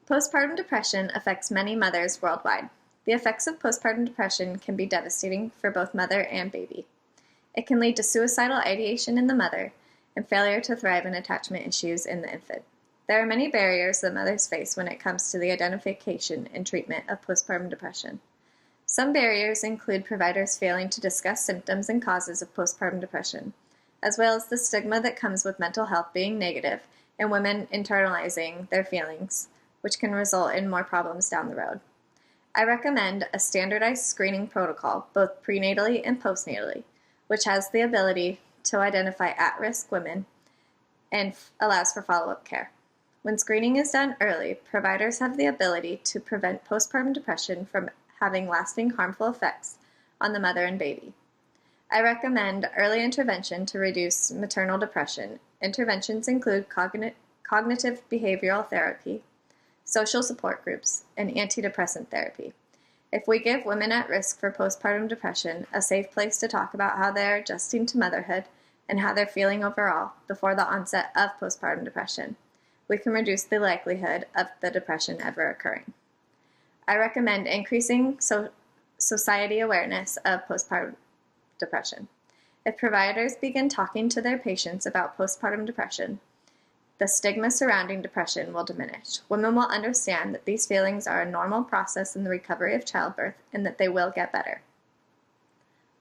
Postpartum depression affects many mothers worldwide. The effects of postpartum depression can be devastating for both mother and baby. It can lead to suicidal ideation in the mother and failure to thrive in attachment issues in the infant. There are many barriers that mothers face when it comes to the identification and treatment of postpartum depression. Some barriers include providers failing to discuss symptoms and causes of postpartum depression, as well as the stigma that comes with mental health being negative and women internalizing their feelings, which can result in more problems down the road. I recommend a standardized screening protocol, both prenatally and postnatally, which has the ability to identify at-risk women and allows for follow-up care. When screening is done early, providers have the ability to prevent postpartum depression from having lasting harmful effects on the mother and baby. I recommend early intervention to reduce maternal depression. Interventions include cognitive behavioral therapy, social support groups, and antidepressant therapy. If we give women at risk for postpartum depression a safe place to talk about how they're adjusting to motherhood and how they're feeling overall before the onset of postpartum depression, we can reduce the likelihood of the depression ever occurring. I recommend increasing society awareness of postpartum depression. If providers begin talking to their patients about postpartum depression, the stigma surrounding depression will diminish. Women will understand that these feelings are a normal process in the recovery of childbirth and that they will get better.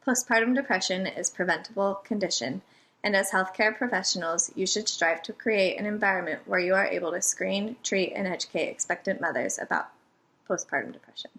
Postpartum depression is a preventable condition, and as healthcare professionals, you should strive to create an environment where you are able to screen, treat, and educate expectant mothers about postpartum depression.